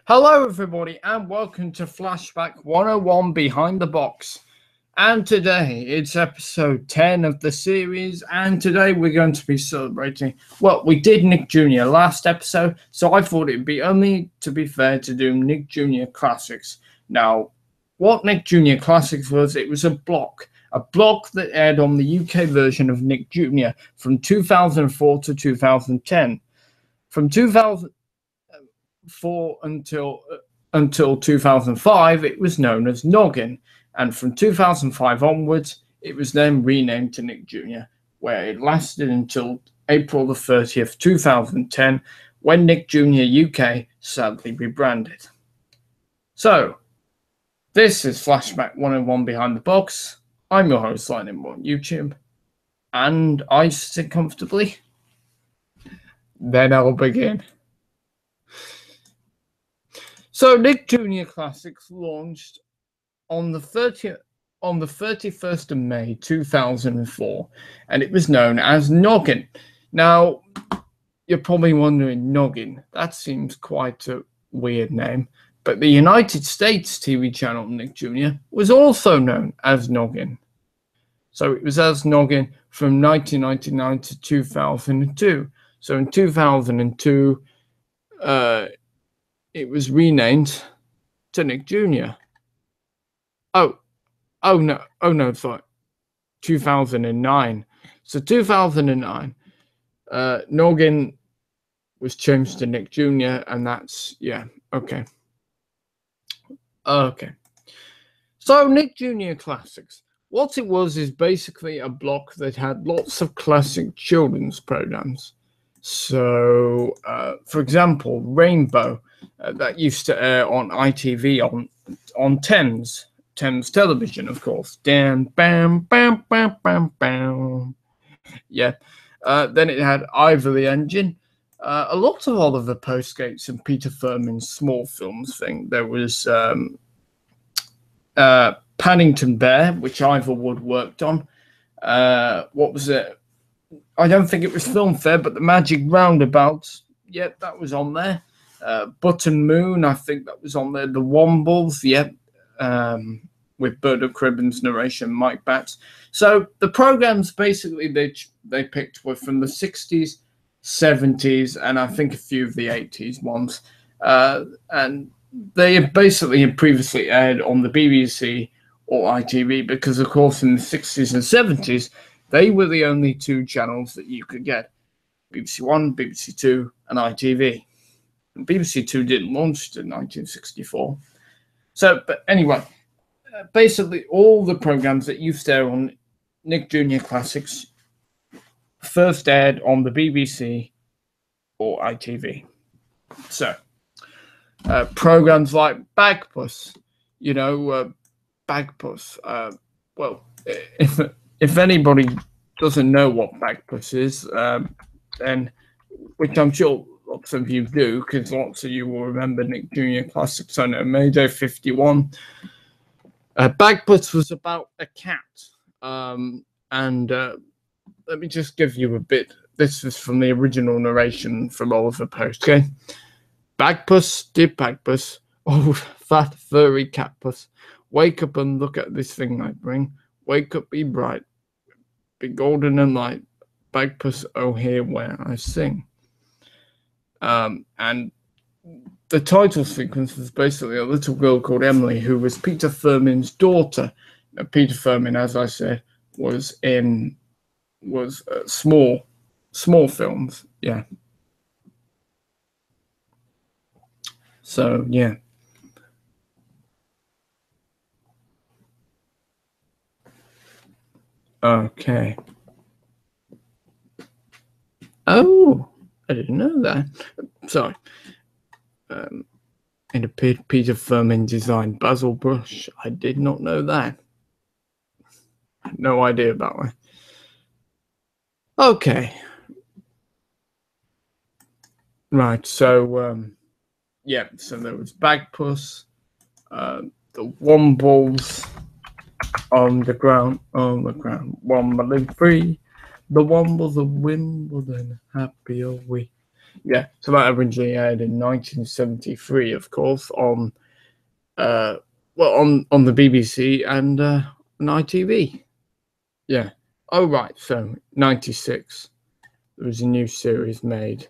Hello everybody and welcome to Flashback 101 Behind the Box. And today it's episode 10 of the series, and today we're going to be celebrating, well, we did Nick Jr. last episode, so I thought it'd be only to be fair to do Nick Jr. Classics. Now, what Nick Jr. Classics was, it was a block that aired on the UK version of Nick Jr. from 2004 to 2010. From 2004 until 2005, it was known as Noggin, and from 2005 onwards, it was then renamed to Nick Jr., where it lasted until April the 30th, 2010, when Nick Jr. UK sadly rebranded. So, this is Flashback 101 Behind the Box. I'm your host, Lightningboy on YouTube, and I sit comfortably. Then I'll begin. So Nick Jr. Classics launched on the 31st of May 2004, and it was known as Noggin. Now, you're probably wondering, Noggin, that seems quite a weird name, but the United States TV channel Nick Jr. was also known as Noggin. So it was as Noggin from 1999 to 2002. So in 2002, it was renamed to Nick Jr. Oh no, sorry, 2009. So 2009, Noggin was changed to Nick Jr. and that's, yeah, okay. So Nick Jr. Classics. What it was is basically a block that had lots of classic children's programs. So, for example, Rainbow, that used to air on ITV on Thames Television, of course. Damn, bam, bam, bam, bam, bam. Yeah. Then it had Ivor the Engine. A lot of Oliver Postgates and Peter Furman's small films thing. There was Paddington Bear, which Ivor Wood worked on. What was it? I don't think it was Filmfare, but the Magic Roundabouts, yeah, that was on there. Button Moon, I think that was on there. The Wombles, yeah, with Bird Cribbins narration, Mike Batts. So the programs basically they picked were from the 60s, 70s, and I think a few of the 80s ones. And they basically had previously aired on the BBC or ITV because, of course, in the 60s and 70s, they were the only two channels that you could get. BBC One, BBC Two, and ITV. And BBC Two didn't launch until 1964. So, but anyway, basically all the programs that used to air on Nick Jr. Classics first aired on the BBC or ITV. So, programs like Bagpuss, Bagpuss. Well, if anybody doesn't know what Bagpuss is, then, which I'm sure lots of you do, because lots of you will remember Nick Jr. Classics on Mayday 51. Bagpuss was about a cat. And let me just give you a bit. This is from the original narration from Oliver Post, okay? Bagpuss, dear Bagpuss, old fat furry catpuss, wake up and look at this thing I bring. Wake up, be bright, be golden and light, Bagpuss, oh hear where I sing. And the title sequence was basically a little girl called Emily, who was Peter Furman's daughter. Now, Peter Furman, as I said, was small films, yeah. So yeah. Okay. Oh, I didn't know that. Sorry. It appeared Peter Furman designed Basil Brush. I did not know that. No idea about that. Okay. Right, so, yeah, so there was Bagpuss, the Wombles, on the ground, wombling free, the Wombles of Wimbledon, happy are we. Yeah, so that originally aired in 1973, of course, on on the BBC and on ITV. Yeah. Oh right, so 96. There was a new series made.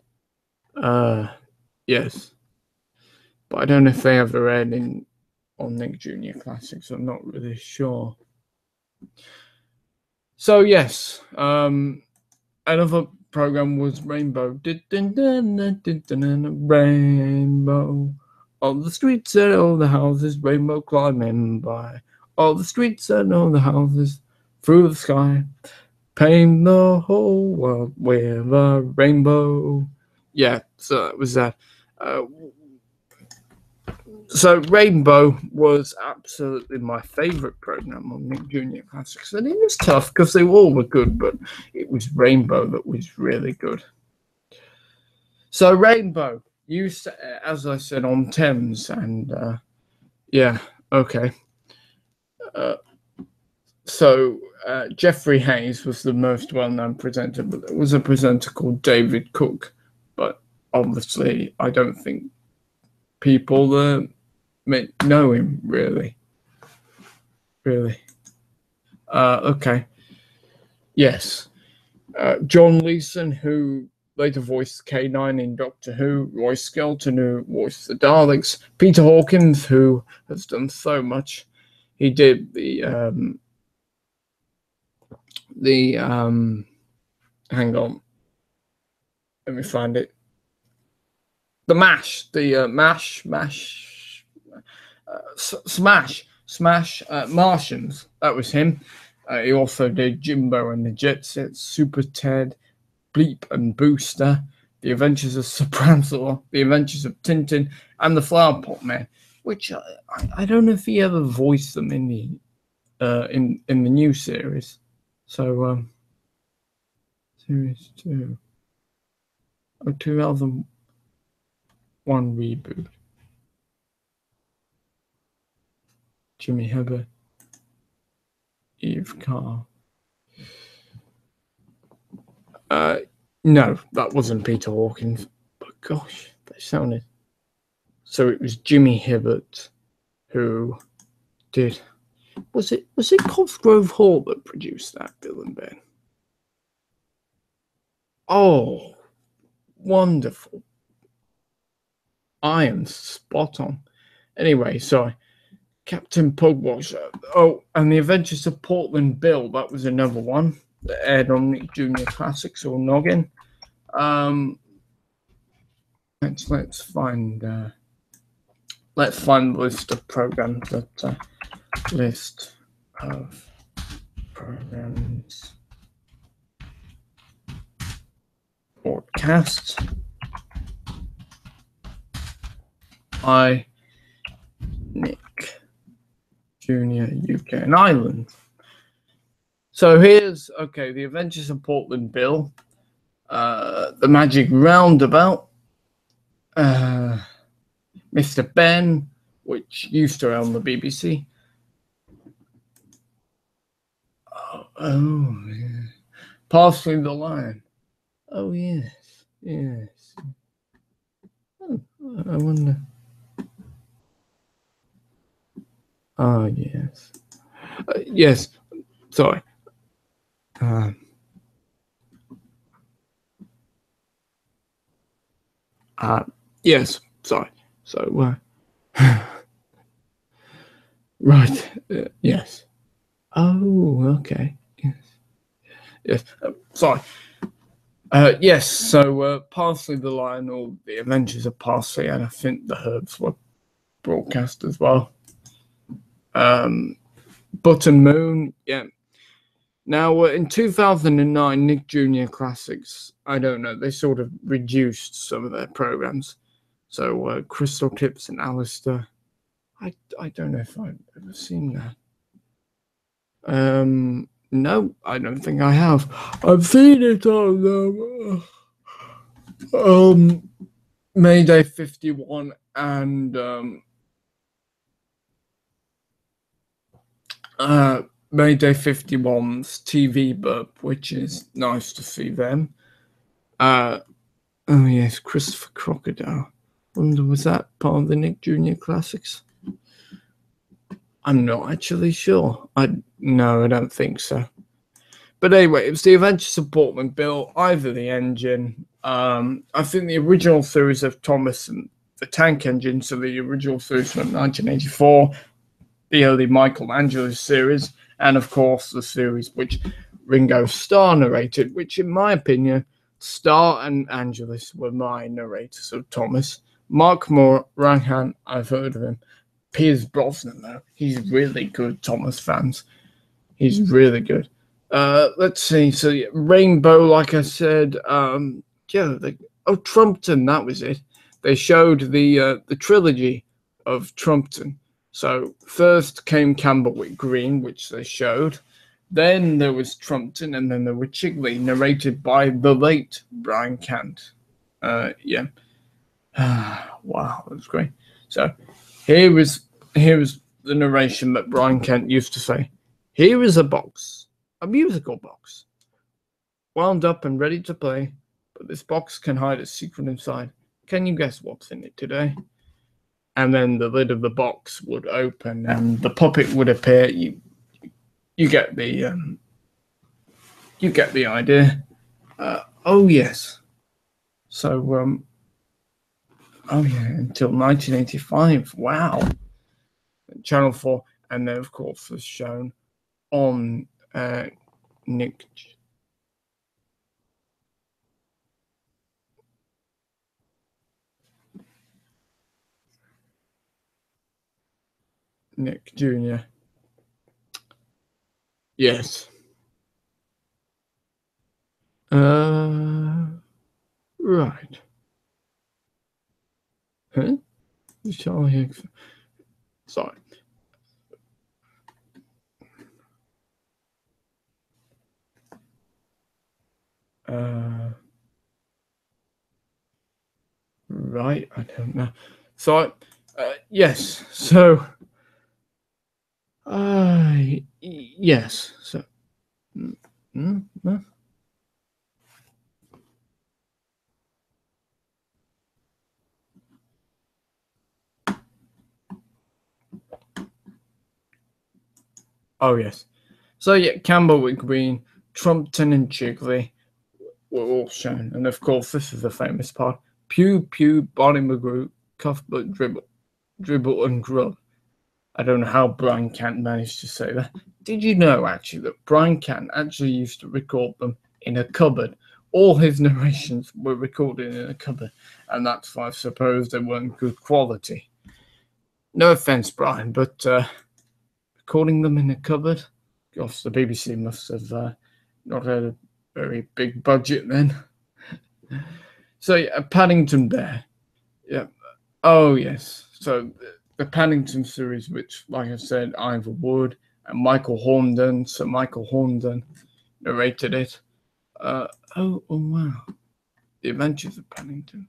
Yes. But I don't know if they ever aired on Nick Jr. Classics. I'm not really sure. So yes, another program was Rainbow. Rainbow. All the streets and all the houses, rainbow climbing by. All the streets and all the houses, through the sky. Paint the whole world with a rainbow. Yeah, so that was that. So Rainbow was absolutely my favourite program on Nick Jr. Classics, and it was tough because they all were good, but it was Rainbow that was really good. So Rainbow used, as I said, on Thames, and yeah, okay. So Jeffrey Hayes was the most well-known presenter, but there was a presenter called David Cook, but obviously I don't think people know him really. Okay. Yes. John Leeson, who later voiced K9 in Doctor Who, Roy Skelton, who voiced the Daleks, Peter Hawkins, who has done so much. He did the hang on, let me find it. The Smash Martians. That was him. He also did Jimbo and the Jet Set, Super Ted, Bleep and Booster, The Adventures of Supranzor, The Adventures of Tintin, and The Flower Pot Man. Which I don't know if he ever voiced them in the new series. So series 2, 2001 reboot. Jimmy Hibbert, Eve Carr. No, that wasn't Peter Hawkins. But gosh, they sounded. So it was Jimmy Hibbert who did. Was it Cosgrove Hall that produced that, Bill and Ben? Oh, wonderful! I am spot on. Anyway, sorry. Captain Pugwash. Oh, and The Adventures of Portland Bill. That was another one that aired on Nick Jr. Classics or Noggin. Let's find the list of programs list of programs broadcast by Nick Jr. UK and Ireland. So here's The Adventures of Portland Bill, The Magic Roundabout, Mr. Ben, which used to air on the BBC. Oh yeah. Parsley the Lion. Oh yes. Oh, I wonder. Oh yes. Yes. Sorry. Yes. Sorry. So. Right. Yes. Oh. Okay. Yes. Sorry. Yes. So Parsley the Lion, or The Adventures of Parsley, and I think the Herbs were broadcast as well. Button Moon. Yeah. Now, in 2009, Nick Jr. Classics, I don't know, they sort of reduced some of their programs. So, Crystal Tips and Alistair, I don't know if I've ever seen that. No, I don't think I have. I've seen it on Mayday 51 and Mayday 51's TV Burp, which is nice to see them. Oh yes, Christopher Crocodile. Wonder, was that part of the Nick Jr. Classics? I'm not actually sure. No, I don't think so. But anyway, it was the Adventures of Portman Bill, Ivor the Engine. I think the original series of Thomas and the Tank Engine, so the original series from 1984, the early Michelangelo series, and of course the series which Ringo Starr narrated, which in my opinion, Starr and Angelus were my narrators of Thomas. Mark Morahan, I've heard of him. Piers Brosnan, though, he's really good, Thomas fans. He's really good. Let's see. So yeah, Rainbow, like I said, Trumpton, that was it. They showed the trilogy of Trumpton. So first came Camberwick Green, which they showed. Then there was Trumpton, and then there were Chigley, narrated by the late Brian Cant. Yeah. Wow, that was great. So here is the narration that Brian Kent used to say. Here is a box, a musical box, wound up and ready to play, but this box can hide a secret inside. Can you guess what's in it today? And then the lid of the box would open and the puppet would appear. You get the idea. Oh yes. So oh yeah, until 1985. Wow. Channel 4, and then of course was shown on Nick Jr. Yes. Right. Huh? Charlie Higgs. Sorry. Right. I don't know. So, yes. So, yes. So, oh yes. So yeah, Camberwick Green, Trumpton, and Chigley were all shown, and of course this is the famous part: Pew Pew, Barney McGrew, Cuthbert Dribble, and Grub. I don't know how Brian Cant managed to say that. Did you know actually that Brian Cant actually used to record them in a cupboard? All his narrations were recorded in a cupboard, and that's why I suppose they weren't good quality. No offense, Brian, but recording them in a cupboard? Gosh, the BBC must have not had a very big budget then. So yeah, Paddington Bear. Yeah. Oh yes. So the Paddington series, which, like I said, Ivor Wood and Michael Horndon, Sir Michael Horndon, narrated it. Oh wow, The Adventures of Paddington.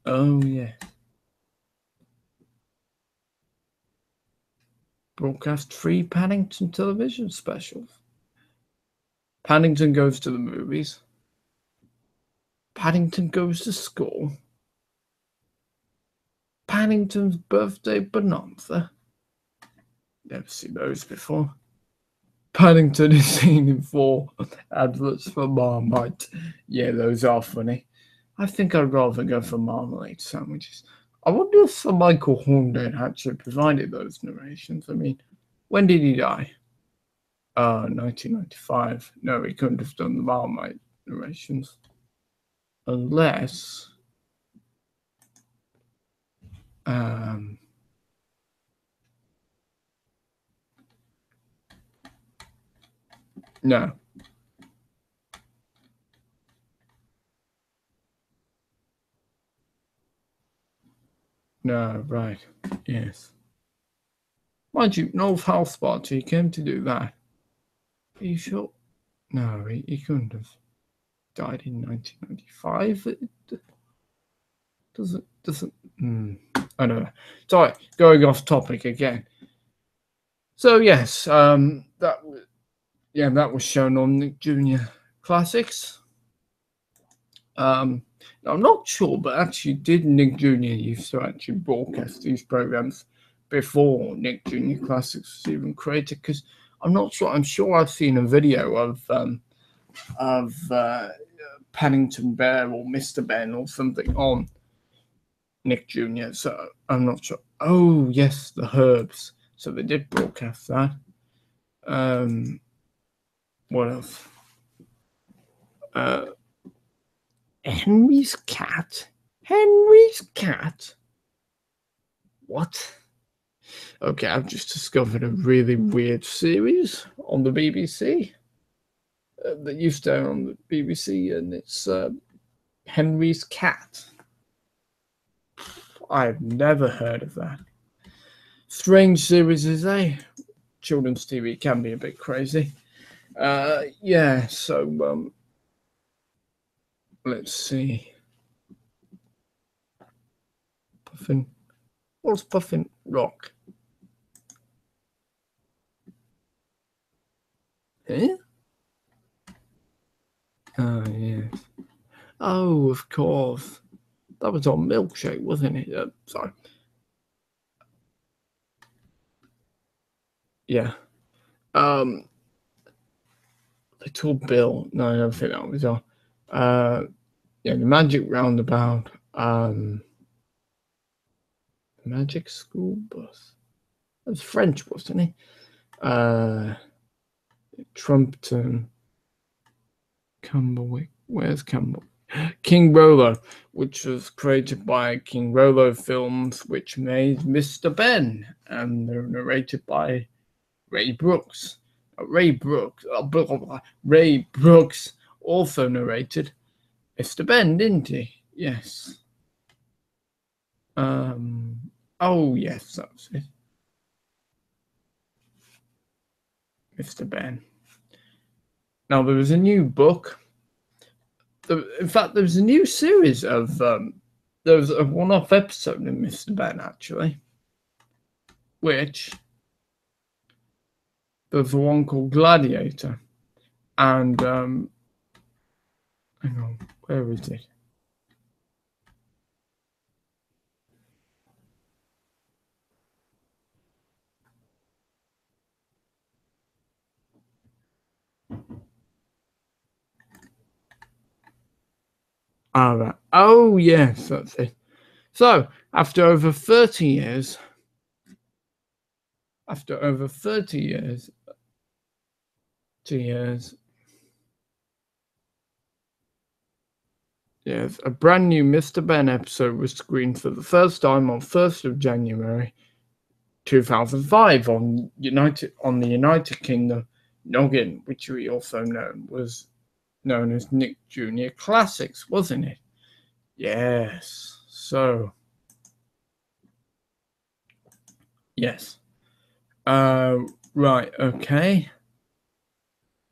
Oh yes. Broadcast 3 Paddington television specials. Paddington Goes to the Movies. Paddington Goes to School. Paddington's Birthday Bonanza. Never seen those before. Paddington is seen in 4 adverts for Marmite. Yeah, those are funny. I think I'd rather go for marmalade sandwiches. I wonder if Sir Michael Horndon actually provided those narrations. I mean, when did he die? 1995. No, he couldn't have done the Marmite narrations. Unless... no. No, right. Yes. Mind you, North House Party came to do that. Are you sure? No, he couldn't have died in 1995. It doesn't. I don't know. Sorry, going off topic again. So yes, that was shown on Nick Jr. Classics. Now, I'm not sure, but actually, did Nick Jr. used to actually broadcast these programs before Nick Jr. Classics was even created? Because I'm not sure. I'm sure I've seen a video of Paddington Bear or Mr. Ben or something on Nick Jr. So I'm not sure. Oh yes, the Herbs. So they did broadcast that. What else? Henry's cat. Henry's cat. What? Okay, I've just discovered a really weird series on the BBC that used to air on the BBC, and it's Henry's Cat. I've never heard of that. Strange series, is eh? Children's TV can be a bit crazy. Yeah, so let's see. Puffin. What's Puffin Rock? Eh? Oh, yes. Oh, of course. That was on Milkshake, wasn't it? Sorry. Yeah. Little Bill. No, I don't think that was on. Yeah, the Magic Roundabout. Magic School Bus. That was French, wasn't it? Trumpton. Camberwick. Where's Camberwick? King Rolo, which was created by King Rolo Films, which made Mr. Ben, and they're narrated by Ray Brooks. Ray Brooks also narrated Mr. Ben, didn't he? Yes. Oh yes, that's it. Mr. Ben. Now there was a new book. In fact, there was a new series of there was a one-off episode in Mr. Ben actually, which there was one called Gladiator, and hang on, where is it? Ah, right. Oh yes, that's it. So after over 30 years, yes, a brand new Mr. Ben episode was screened for the first time on 1st of January 2005 on the United Kingdom. Noggin, which we also was known as Nick Jr. Classics, wasn't it? Yes. So, yes. Right. Okay.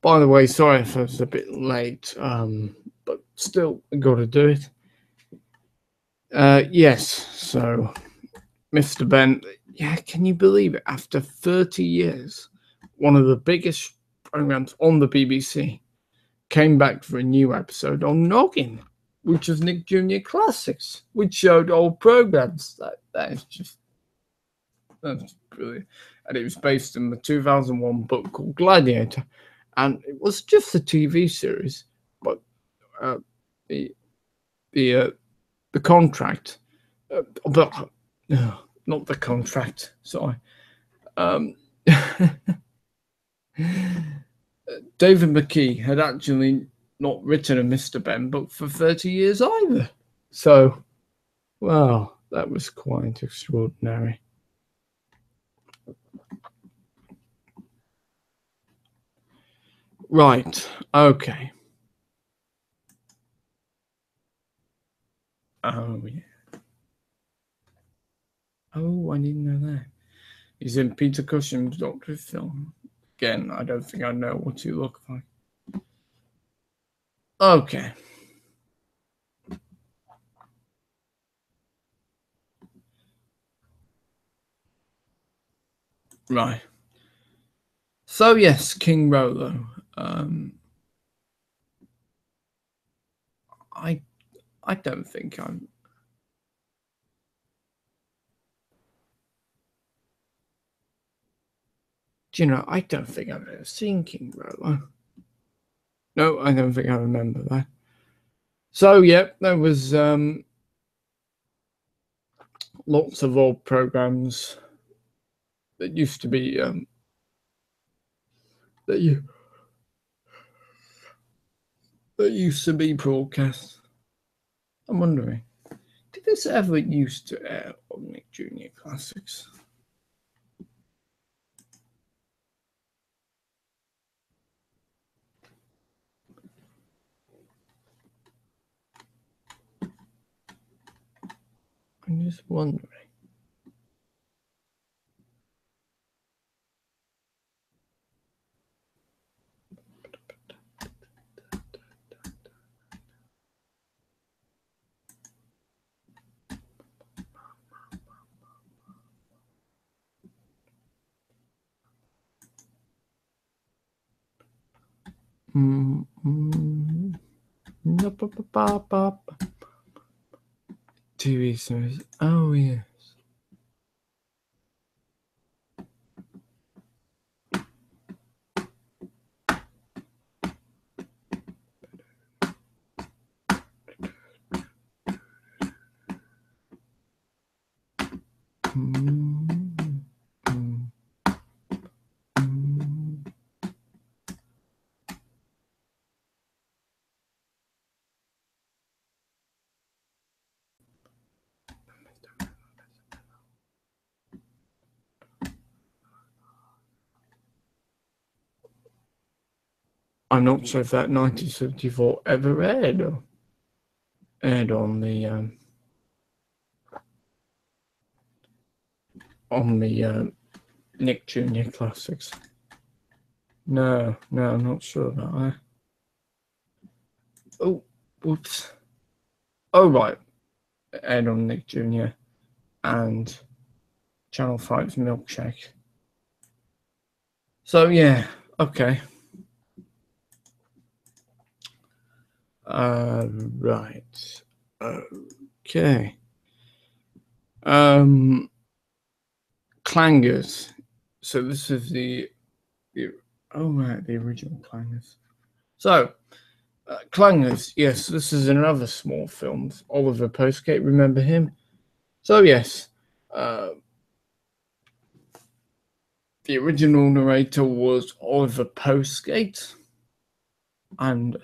By the way, sorry if I was a bit late, but still got to do it. Yes. So, Mr. Ben, yeah, can you believe it? After 30 years, one of the biggest programs on the BBC came back for a new episode on Noggin, which was Nick Jr. Classics, which showed old programs. That's brilliant. And it was based on the 2001 book called Gladiator. And it was just a TV series, but the contract, but not the contract, sorry. David McKee had actually not written a Mr. Ben book for 30 years either. So, well, that was quite extraordinary. Right, okay. Oh, yeah. Oh, I didn't know that. He's in Peter Cushing's Doctor film. Again, I don't think I know what he looks like. Okay. Right. So yes, King Rolo. I I don't think I'm. Do you know? I don't think I've ever seen King Roller. No, I don't think I remember that. So yeah, there was lots of old programs that used to be that used to be broadcast. I'm wondering, did this ever used to air on Nick Jr. Classics? I'm just wondering. TV series. Oh yes. I'm not sure if that 1974 ever aired on the Nick Jr. Classics. No, I'm not sure about that. Oh, whoops. Oh, right. Aired on Nick Jr. and Channel 5's Milkshake. So, yeah, okay. Right. Okay. Clangers. So this is the original Clangers. So, Clangers, yes, this is another small film. Oliver Postgate, remember him? So, yes, the original narrator was Oliver Postgate, and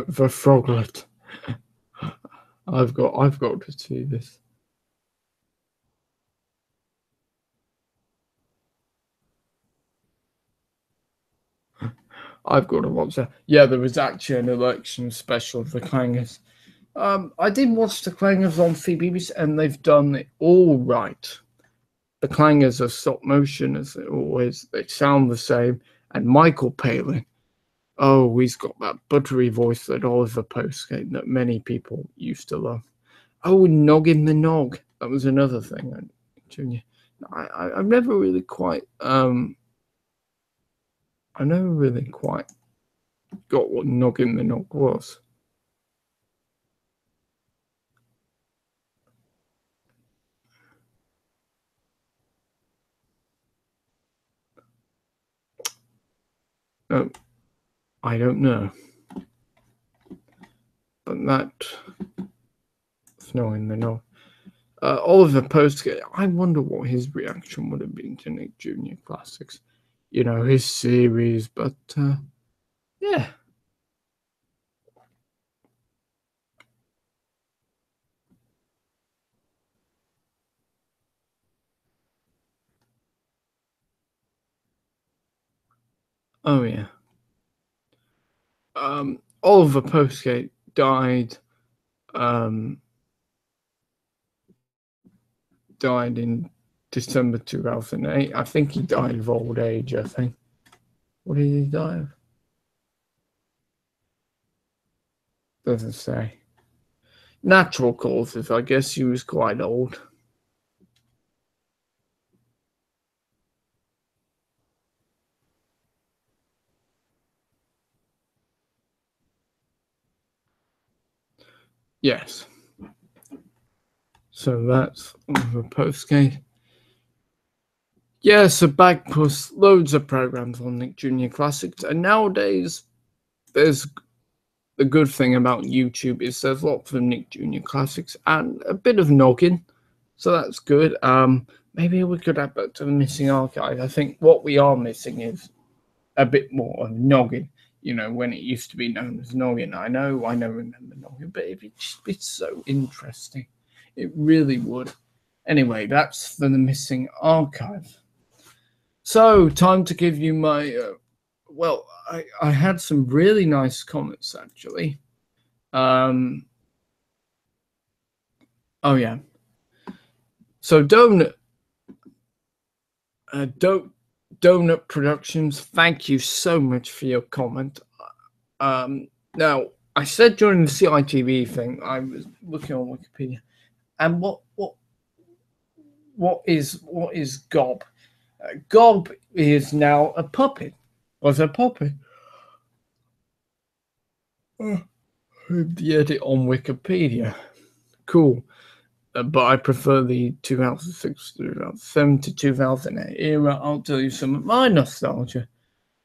the Froglet. I've got to see this. I've got to watch that. Yeah, there was actually an election special of the Clangers. I did watch the Clangers on CBBC, and they've done it all right. The Clangers are stop motion, as always. They sound the same. And Michael Palin, oh, he's got that buttery voice that Oliver Postgate that many people used to love. Oh, Noggin the Nog. That was another thing. Junior. I've never really quite got what Noggin the Nog was. No, I don't know. But that's Noggin the Nog. Oliver Postgate, I wonder what his reaction would have been to Nick Jr. Classics. You know, his series, but yeah. Oh yeah. Oliver Postgate died in December 2008. I think he died of old age, I think. What did he die of? doesn't say. Natural causes, I guess he was quite old. Yes. So that's the postgate. Yeah, so back plus loads of programs on Nick Jr. Classics, and nowadays there's the good thing about YouTube is there's lots of Nick Jr. Classics and a bit of Noggin, so that's good. Maybe we could add that to the missing archive. I think what we are missing is a bit more of Noggin. You know, when it used to be known as Noggin. I know, remember Noggin, but it'd just be so interesting. It really would. Anyway, that's for the missing archive. So, time to give you my. Well, I had some really nice comments actually. Oh yeah. So Donut Productions, thank you so much for your comment. Now I said during the CITV thing, I was looking on Wikipedia, and what is Gob? Gob is now a puppet. Was a puppet. The edit on Wikipedia. Cool. But I prefer the 2006 to 2007 to 2008 era. I'll tell you some of my nostalgia.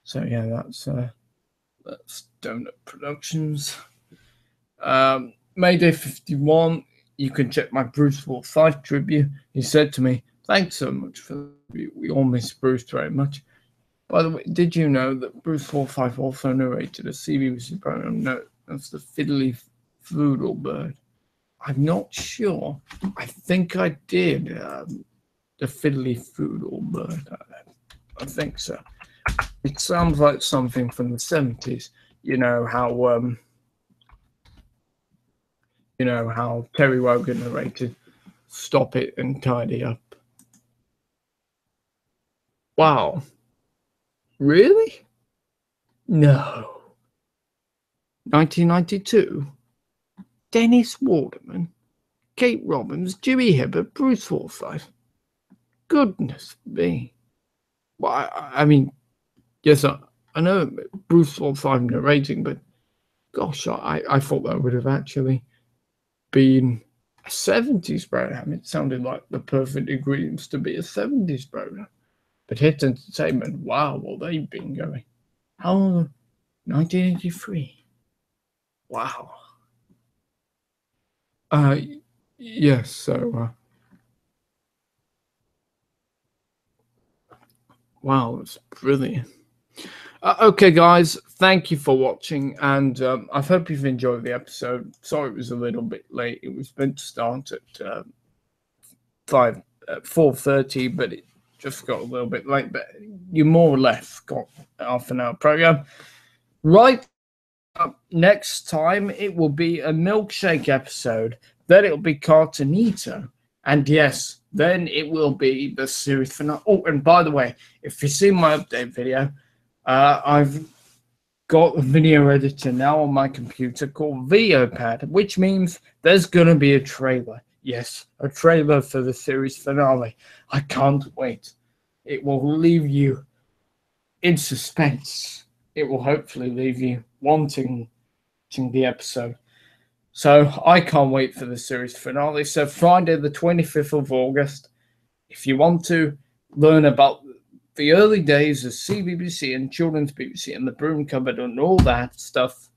So yeah, that's Donut Productions. Mayday 51. You can check my Bruce 45 tribute. He said to me, "Thanks so much for the tribute. We all miss Bruce very much." By the way, did you know that Bruce 45 also narrated a CBBC program? No, that's the Fiddly Foodle Bird. I'm not sure. I think I did the Fiddly Foodle Bird. I think so. It sounds like something from the 70s. You know how Terry Wogan narrated "Stop It and Tidy Up." Wow. Really? No. 1992? Dennis Waterman, Kate Robbins, Jimmy Hibbert, Bruce Forsyth. Goodness me. Well, I mean, yes, I know Bruce Forsyth narrating, but gosh, I thought that would have actually been a 70s program. It sounded like the perfect ingredients to be a 70s program. But Hit Entertainment, wow, what they've been going. How long? 1983. Wow. Yes, so wow, that's brilliant. Okay, guys, thank you for watching, and I hope you've enjoyed the episode. Sorry it was a little bit late. It was meant to start at 4:30, but it just got a little bit late. But you more or less got half an hour program. Right up next time, it will be a Milkshake episode. Then it'll be Cartonito. And yes, then it will be the series finale. Oh, and by the way, if you've seen my update video, I've got a video editor now on my computer called VideoPad, which means there's going to be a trailer. Yes, a trailer for the series finale. I can't wait. It will leave you in suspense. It will hopefully leave you wanting the episode. So I can't wait for the series finale. So Friday the 25th of August, if you want to learn about the early days of CBBC and Children's BBC and the Broom Cupboard and all that stuff,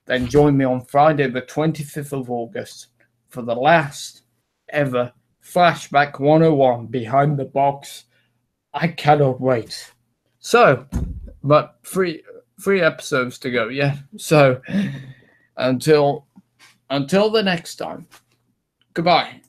then join me on Friday the 25th of August for the last ever Flashback 101 Behind the Box. I cannot wait. So, but three episodes to go, yeah. So until the next time, goodbye.